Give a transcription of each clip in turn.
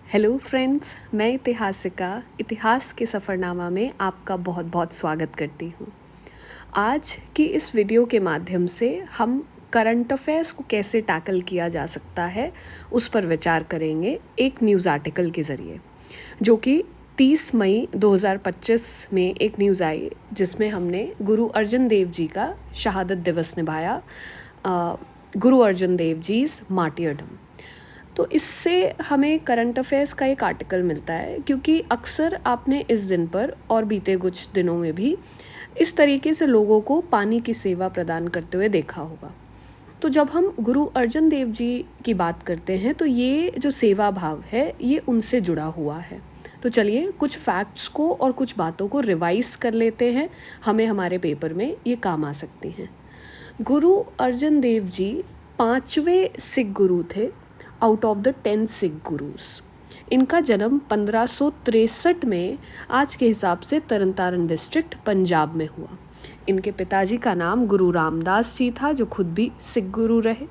Hello friends, मैं इतिहासिका इतिहास के सफ़रनामा में आपका बहुत बहुत स्वागत करती हूँ। आज की इस वीडियो के माध्यम से हम करंट अफेयर्स को कैसे टैकल किया जा सकता है उस पर विचार करेंगे एक न्यूज़ आर्टिकल के ज़रिए, जो कि 30 मई 2025 में एक न्यूज़ आई जिसमें हमने गुरु अर्जन देव जी का शहादत दिवस निभाया। गुरु अर्जन देव जीज़ मार्टियरडम। तो इससे हमें करंट अफेयर्स का एक आर्टिकल मिलता है, क्योंकि अक्सर आपने इस दिन पर और बीते कुछ दिनों में भी इस तरीके से लोगों को पानी की सेवा प्रदान करते हुए देखा होगा। तो जब हम गुरु अर्जन देव जी की बात करते हैं तो ये जो सेवा भाव है ये उनसे जुड़ा हुआ है। तो चलिए कुछ फैक्ट्स को और कुछ बातों को रिवाइज कर लेते हैं, हमें हमारे पेपर में ये काम आ सकती हैं। गुरु अर्जन देव जी 5वें सिख गुरु थे out of the 10 Sikh gurus. इनका जन्म 1563 में आज के हिसाब से तरन तारण डिस्ट्रिक्ट पंजाब में हुआ। इनके पिताजी का नाम गुरु रामदास जी था, जो खुद भी सिख गुरु रहे।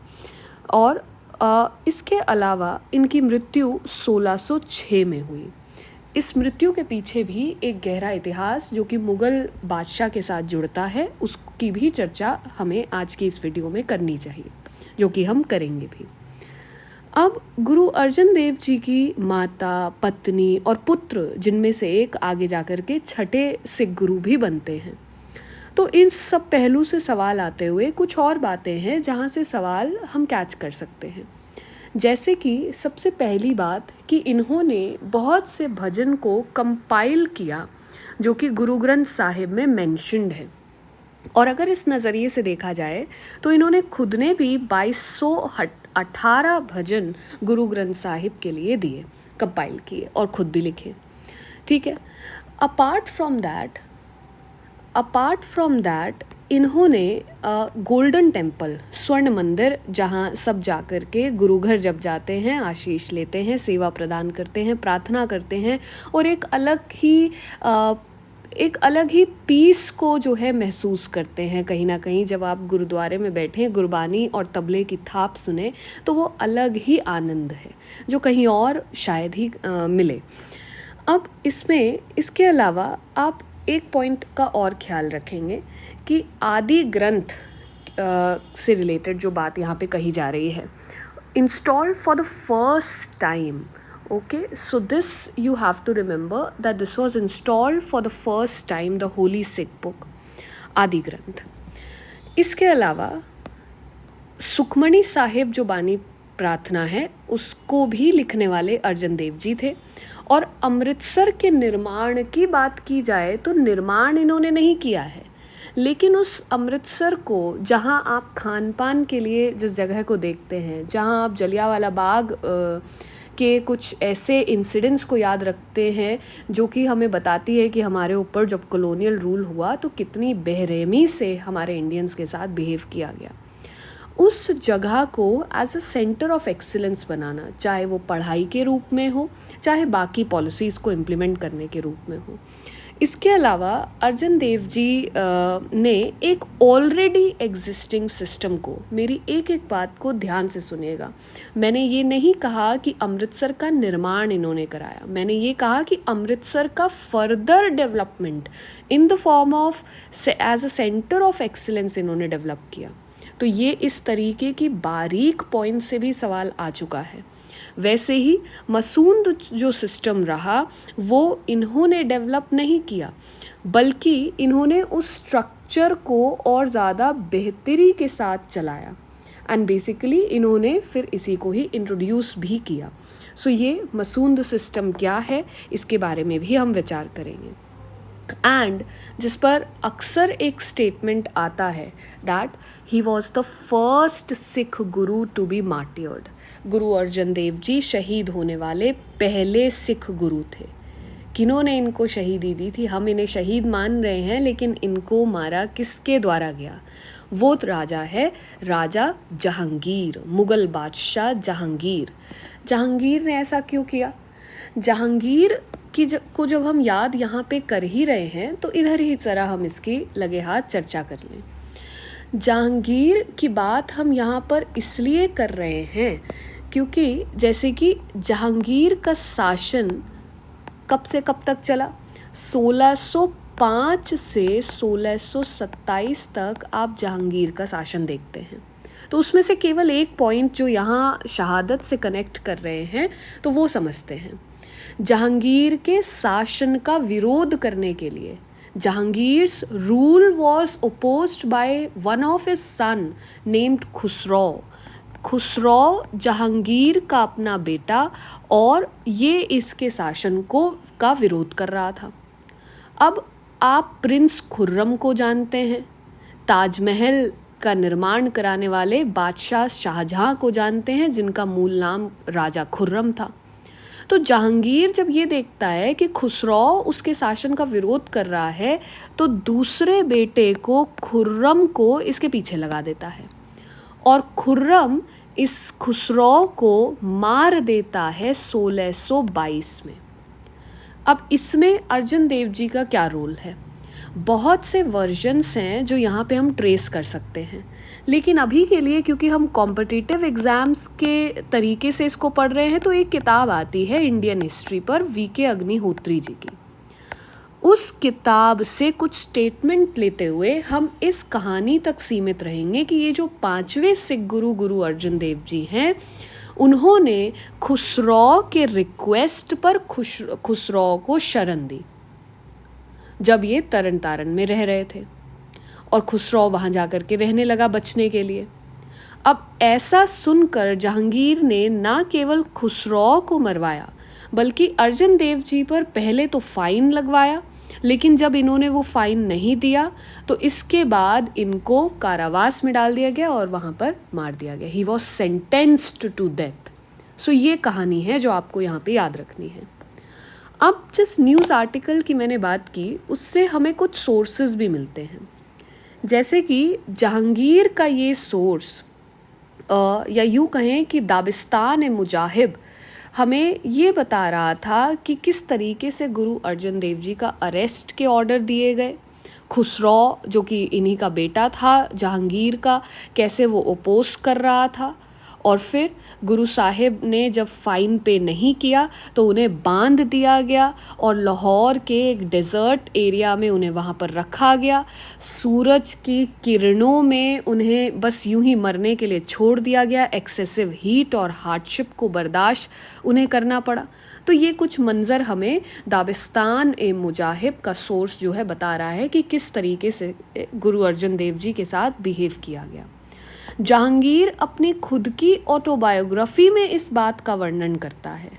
और इसके अलावा इनकी मृत्यु 1606 में हुई। इस मृत्यु के पीछे भी एक गहरा इतिहास जो कि मुग़ल बादशाह के साथ जुड़ता है, उसकी भी चर्चा हमें आज की इस वीडियो में करनी चाहिए, जो कि हम करेंगे भी। अब गुरु अर्जन देव जी की माता, पत्नी और पुत्र, जिनमें से एक आगे जाकर के छठे सिख गुरु भी बनते हैं। तो इन सब पहलू से सवाल आते हुए कुछ और बातें हैं जहाँ से सवाल हम कैच कर सकते हैं। जैसे कि सबसे पहली बात कि इन्होंने बहुत से भजन को कंपाइल किया जो कि गुरु ग्रंथ साहिब में मेंशन्ड है। और अगर इस नज़रिए से देखा जाए तो इन्होंने खुद ने भी 2218 भजन गुरु ग्रंथ साहिब के लिए दिए, कंपाइल किए और खुद भी लिखे। ठीक है। अपार्ट फ्रॉम दैट इन्होंने गोल्डन टेम्पल, स्वर्ण मंदिर, जहाँ सब जाकर के गुरु घर जब जाते हैं आशीष लेते हैं, सेवा प्रदान करते हैं, प्रार्थना करते हैं और एक अलग ही पीस को जो है महसूस करते हैं। कहीं ना कहीं जब आप गुरुद्वारे में बैठें, गुरबानी और तबले की थाप सुने तो वो अलग ही आनंद है जो कहीं और शायद ही मिले। अब इसके अलावा आप एक पॉइंट का और ख्याल रखेंगे कि आदि ग्रंथ से रिलेटेड जो बात यहाँ पे कही जा रही है, installed for the first time. Okay, so this you have to remember that this was installed for the first time, the Holy Sikh book, आदि ग्रंथ। इसके अलावा सुखमणी साहिब जो बानी प्रार्थना है उसको भी लिखने वाले अर्जन देव जी थे। और अमृतसर के निर्माण की बात की जाए तो निर्माण इन्होंने नहीं किया है, लेकिन उस अमृतसर को जहाँ आप खान पान के लिए जिस जगह को देखते हैं, जहाँ आप जलियांवाला बाग के कुछ ऐसे इंसिडेंट्स को याद रखते हैं जो कि हमें बताती है कि हमारे ऊपर जब कॉलोनियल रूल हुआ तो कितनी बेरहमी से हमारे इंडियंस के साथ बिहेव किया गया, उस जगह को as a centre of excellence बनाना, चाहे वो पढ़ाई के रूप में हो, चाहे बाकी पॉलिसीज़ को इम्प्लीमेंट करने के रूप में हो। इसके अलावा अर्जन देव जी ने एक ऑलरेडी एग्जिस्टिंग सिस्टम को, मेरी एक एक बात को ध्यान से सुनिएगा, मैंने ये नहीं कहा कि अमृतसर का निर्माण इन्होंने कराया, मैंने ये कहा कि अमृतसर का further development in the form of as a centre of excellence इन्होंने डेवलप किया। तो ये इस तरीके की बारीक पॉइंट से भी सवाल आ चुका है। वैसे ही मसूंद जो सिस्टम रहा वो इन्होंने डेवलप नहीं किया, बल्कि इन्होंने उस स्ट्रक्चर को और ज़्यादा बेहतरी के साथ चलाया एंड बेसिकली इन्होंने फिर इसी को ही इंट्रोड्यूस भी किया। सो ये मसूंद सिस्टम क्या है इसके बारे में भी हम विचार करेंगे। एंड जिस पर अक्सर एक स्टेटमेंट आता है that he was the first Sikh Guru to be मार्टियर्ड। Guru Arjan Dev ji शहीद होने वाले पहले सिख गुरु थे। किन्होंने इनको शहीदी दी थी? हम इन्हें शहीद मान रहे हैं, लेकिन इनको मारा किसके द्वारा गया? वो राजा है राजा जहांगीर, मुग़ल बादशाह जहांगीर। जहांगीर ने ऐसा क्यों किया? जहांगीर को जब हम याद यहाँ पे कर ही रहे हैं तो इधर ही ज़रा हम इसकी लगे हाथ चर्चा कर लें। जहांगीर की बात हम यहाँ पर इसलिए कर रहे हैं क्योंकि जैसे कि जहांगीर का शासन कब से कब तक चला, 1605 से 1627 तक आप जहांगीर का शासन देखते हैं। तो उसमें से केवल एक पॉइंट जो यहाँ शहादत से कनेक्ट कर रहे हैं तो वो समझते हैं। जहांगीर के शासन का विरोध करने के लिए Jahangir's rule was opposed by one of his son named Khusro. Khusro Jahangir का अपना बेटा, और ये इसके शासन का विरोध कर रहा था। अब आप प्रिंस खुर्रम को जानते हैं, ताजमहल का निर्माण कराने वाले बादशाह शाहजहां को जानते हैं, जिनका मूल नाम राजा खुर्रम था। तो जहांगीर जब ये देखता है कि खुसरो उसके शासन का विरोध कर रहा है, तो दूसरे बेटे को खुर्रम को इसके पीछे लगा देता है, और खुर्रम इस खुसरो को मार देता है 1622 में। अब इसमें अर्जन देव जी का क्या रोल है? बहुत से वर्जन्स हैं जो यहाँ पे हम ट्रेस कर सकते हैं, लेकिन अभी के लिए क्योंकि हम कॉम्पिटिटिव एग्ज़ाम्स के तरीके से इसको पढ़ रहे हैं, तो एक किताब आती है इंडियन हिस्ट्री पर वीके अग्निहोत्री जी की। उस किताब से कुछ स्टेटमेंट लेते हुए हम इस कहानी तक सीमित रहेंगे कि ये जो 5वें सिख गुरु गुरु अर्जन देव जी हैं, उन्होंने खुसरो के रिक्वेस्ट पर खुसरो को शरण दी जब ये तरन तारन में रह रहे थे, और खुसरो वहाँ जाकर के रहने लगा बचने के लिए। अब ऐसा सुनकर जहांगीर ने ना केवल खुसरो को मरवाया, बल्कि अर्जन देव जी पर पहले तो फ़ाइन लगवाया, लेकिन जब इन्होंने वो फ़ाइन नहीं दिया तो इसके बाद इनको कारावास में डाल दिया गया और वहाँ पर मार दिया गया। He was sentenced to death. So ये कहानी है जो आपको यहाँ पे याद रखनी है। अब जिस न्यूज़ आर्टिकल की मैंने बात की, उससे हमें कुछ सोर्सेज भी मिलते हैं, जैसे कि जहांगीर का ये सोर्स या यूँ कहें कि दाबिस्तान मुजाहिब हमें ये बता रहा था कि किस तरीके से गुरु अर्जन देव जी का अरेस्ट के ऑर्डर दिए गए। खुसरो जो कि इन्हीं का बेटा था जहांगीर का, कैसे वो ओपोज कर रहा था, और फिर गुरु साहिब ने जब फ़ाइन पे नहीं किया तो उन्हें बांध दिया गया और लाहौर के एक डेज़र्ट एरिया में उन्हें वहाँ पर रखा गया। सूरज की किरणों में उन्हें बस यूं ही मरने के लिए छोड़ दिया गया। एक्सेसिव हीट और हार्डशिप को बर्दाश्त उन्हें करना पड़ा। तो ये कुछ मंज़र हमें दाबिस्तान मुजाहिब का सोर्स जो है बता रहा है कि किस तरीके से गुरु अर्जन देव जी के साथ बिहेव किया गया। जहांगीर अपनी खुद की ऑटोबायोग्राफी में इस बात का वर्णन करता है।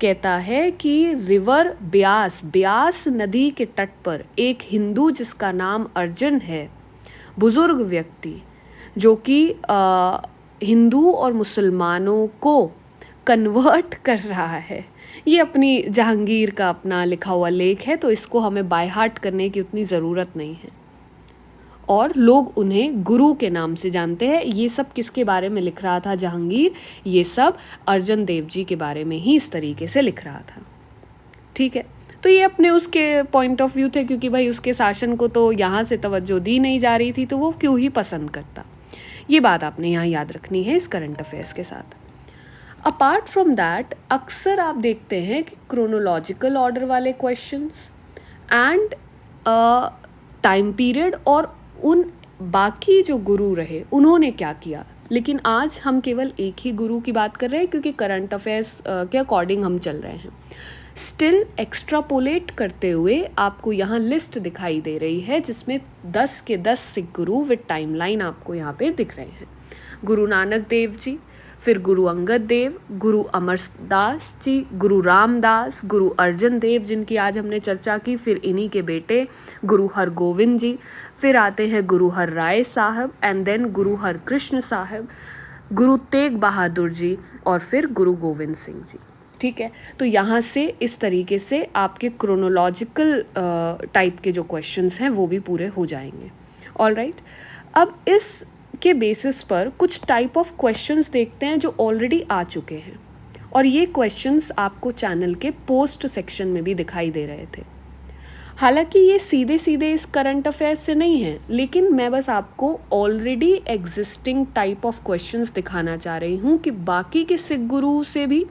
कहता है कि रिवर ब्यास नदी के तट पर एक हिंदू जिसका नाम अर्जन है, बुजुर्ग व्यक्ति जो कि हिंदू और मुसलमानों को कन्वर्ट कर रहा है। ये अपनी जहांगीर का अपना लिखा हुआ लेख है, तो इसको हमें बाय हार्ट करने की उतनी ज़रूरत नहीं है, और लोग उन्हें गुरु के नाम से जानते हैं। ये सब किसके बारे में लिख रहा था जहांगीर? ये सब अर्जन देव जी के बारे में ही इस तरीके से लिख रहा था। ठीक है, तो ये अपने उसके पॉइंट ऑफ व्यू थे, क्योंकि भाई उसके शासन को तो यहाँ से तवज्जो दी नहीं जा रही थी, तो वो क्यों ही पसंद करता। ये बात आपने यहाँ याद रखनी है इस करंट अफेयर्स के साथ। अपार्ट फ्रॉम दैट, अक्सर आप देखते हैं कि क्रोनोलॉजिकल ऑर्डर वाले क्वेश्चंस एंड टाइम पीरियड और उन बाकी जो गुरु रहे उन्होंने क्या किया। लेकिन आज हम केवल एक ही गुरु की बात कर रहे हैं, क्योंकि करंट अफेयर्स के अकॉर्डिंग हम चल रहे हैं। स्टिल एक्स्ट्रापोलेट करते हुए आपको यहाँ लिस्ट दिखाई दे रही है, जिसमें 10 के 10 सिख गुरु विद टाइमलाइन आपको यहाँ पे दिख रहे हैं। गुरु नानक देव जी, फिर गुरु अंगद देव, गुरु अमरदास जी, गुरु रामदास, गुरु अर्जन देव जिनकी आज हमने चर्चा की, फिर इन्हीं के बेटे गुरु हरगोविंद जी, फिर आते हैं गुरु हर राय साहब, एंड देन गुरु हर कृष्ण साहब, गुरु तेग बहादुर जी, और फिर गुरु गोविंद सिंह जी। ठीक है, तो यहाँ से इस तरीके से आपके क्रोनोलॉजिकल टाइप के जो क्वेश्चंस हैं वो भी पूरे हो जाएंगे। ऑल राइट, अब इस के बेसिस पर कुछ टाइप ऑफ क्वेश्चंस देखते हैं जो ऑलरेडी आ चुके हैं, और ये क्वेश्चंस आपको चैनल के पोस्ट सेक्शन में भी दिखाई दे रहे थे। हालांकि ये सीधे सीधे इस करंट अफेयर्स से नहीं है, लेकिन मैं बस आपको already existing type of questions दिखाना चाह रही हूँ कि बाकी के सिख गुरु से भी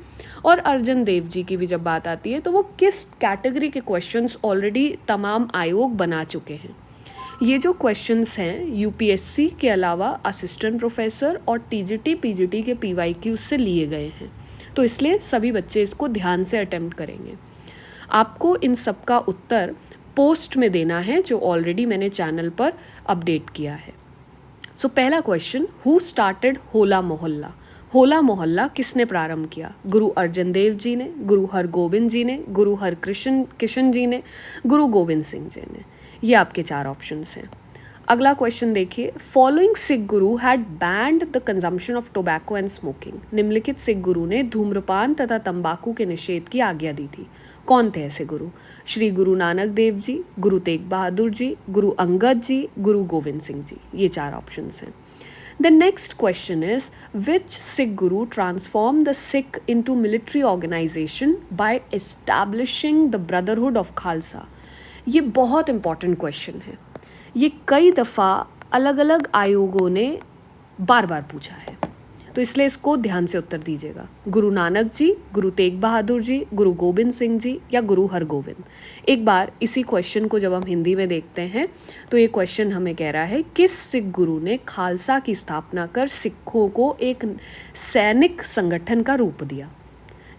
और अर्जन देव जी की भी जब बात आती है तो वो किस कैटेगरी के क्वेश्चंस ऑलरेडी तमाम आयोग बना चुके हैं। ये जो क्वेश्चंस हैं यूपीएससी के अलावा असिस्टेंट प्रोफेसर और टीजीटी पीजीटी के पीवाईक्यू से लिए गए हैं, तो इसलिए सभी बच्चे इसको ध्यान से अटेम्प्ट करेंगे। आपको इन सब का उत्तर पोस्ट में देना है जो ऑलरेडी मैंने चैनल पर अपडेट किया है। सो पहला क्वेश्चन, हु स्टार्टेड होला मोहल्ला? होला मोहल्ला किसने प्रारंभ किया? गुरु अर्जन देव जी ने, गुरु हरगोविंद जी ने, गुरु हरकृष्ण किशन जी ने, गुरु गोविंद सिंह जी ने। ये आपके 4 ऑप्शंस हैं। अगला क्वेश्चन देखिए, following Sikh Guru had band the consumption of tobacco and smoking. निम्नलिखित सिख गुरु ने धूम्रपान तथा तंबाकू के निषेध की आज्ञा दी थी। कौन थे ऐसे गुरु? श्री गुरु नानक देव जी, गुरु तेग बहादुर जी, गुरु अंगद जी, गुरु गोविंद सिंह जी। ये 4 ऑप्शंस हैं। The next question is, which Sikh Guru transformed the Sikh into military organization by establishing the Brotherhood of Khalsa? ये बहुत इंपॉर्टेंट क्वेश्चन है। ये कई दफ़ा अलग अलग आयोगों ने बार बार पूछा है, तो इसलिए इसको ध्यान से उत्तर दीजिएगा। गुरु नानक जी, गुरु तेग बहादुर जी, गुरु गोविंद सिंह जी या गुरु हरगोविंद। एक बार इसी क्वेश्चन को जब हम हिंदी में देखते हैं तो ये क्वेश्चन हमें कह रहा है, किस सिख गुरु ने खालसा की स्थापना कर सिखों को एक सैनिक संगठन का रूप दिया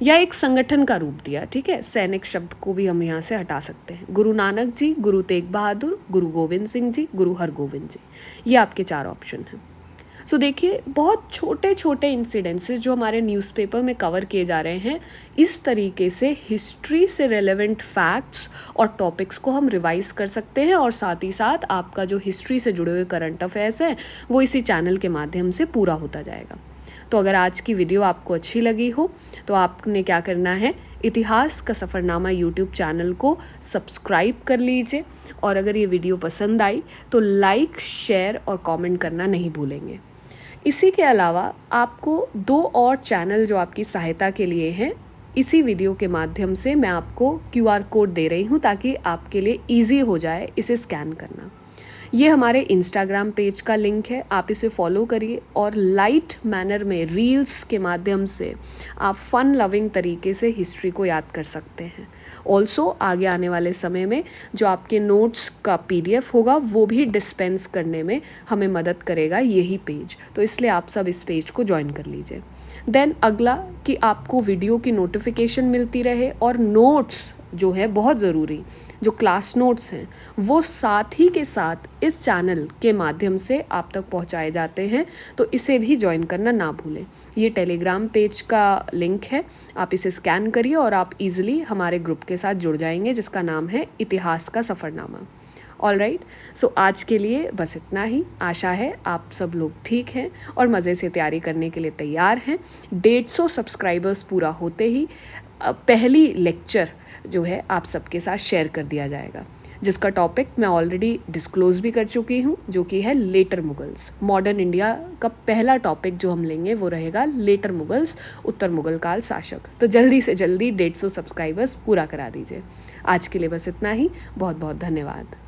या एक संगठन का रूप दिया? ठीक है, सैनिक शब्द को भी हम यहाँ से हटा सकते हैं। गुरु नानक जी, गुरु तेग बहादुर, गुरु गोविंद सिंह जी, गुरु हरगोविंद जी। ये आपके 4 ऑप्शन हैं। सो देखिए, बहुत छोटे छोटे इंसिडेंसेस जो हमारे न्यूज़पेपर में कवर किए जा रहे हैं, इस तरीके से हिस्ट्री से रेलेवेंट फैक्ट्स और टॉपिक्स को हम रिवाइज कर सकते हैं और साथ ही साथ आपका जो हिस्ट्री से जुड़े हुए करंट अफेयर्स है वो इसी चैनल के माध्यम से पूरा होता जाएगा। तो अगर आज की वीडियो आपको अच्छी लगी हो तो आपने क्या करना है, इतिहास का सफ़रनामा यूट्यूब चैनल को सब्सक्राइब कर लीजिए और अगर ये वीडियो पसंद आई तो लाइक, शेयर और कमेंट करना नहीं भूलेंगे। इसी के अलावा आपको 2 और चैनल जो आपकी सहायता के लिए हैं, इसी वीडियो के माध्यम से मैं आपको QR कोड दे रही हूँ ताकि आपके लिए ईजी हो जाए इसे स्कैन करना। ये हमारे इंस्टाग्राम पेज का लिंक है, आप इसे फॉलो करिए और लाइट मैनर में रील्स के माध्यम से आप फन लविंग तरीके से हिस्ट्री को याद कर सकते हैं। ऑल्सो आगे आने वाले समय में जो आपके नोट्स का PDF होगा वो भी डिस्पेंस करने में हमें मदद करेगा यही पेज, तो इसलिए आप सब इस पेज को ज्वाइन कर लीजिए। देन अगला कि आपको वीडियो की नोटिफिकेशन मिलती रहे और नोट्स जो है बहुत ज़रूरी, जो क्लास नोट्स हैं वो साथ ही के साथ इस चैनल के माध्यम से आप तक पहुंचाए जाते हैं, तो इसे भी ज्वाइन करना ना भूलें। ये टेलीग्राम पेज का लिंक है, आप इसे स्कैन करिए और आप इजीली हमारे ग्रुप के साथ जुड़ जाएंगे जिसका नाम है इतिहास का सफ़रनामा। ऑल राइट, सो आज के लिए बस इतना ही। आशा है आप सब लोग ठीक हैं और मज़े से तैयारी करने के लिए तैयार हैं। 150 सब्सक्राइबर्स पूरा होते ही पहली लेक्चर जो है आप सबके साथ शेयर कर दिया जाएगा, जिसका टॉपिक मैं ऑलरेडी डिस्क्लोज़ भी कर चुकी हूँ, जो कि है लेटर मुगल्स। मॉडर्न इंडिया का पहला टॉपिक जो हम लेंगे वो रहेगा लेटर मुगल्स, उत्तर मुगल काल शासक। तो जल्दी से जल्दी 150 सब्सक्राइबर्स पूरा करा दीजिए। आज के लिए बस इतना ही। बहुत बहुत धन्यवाद।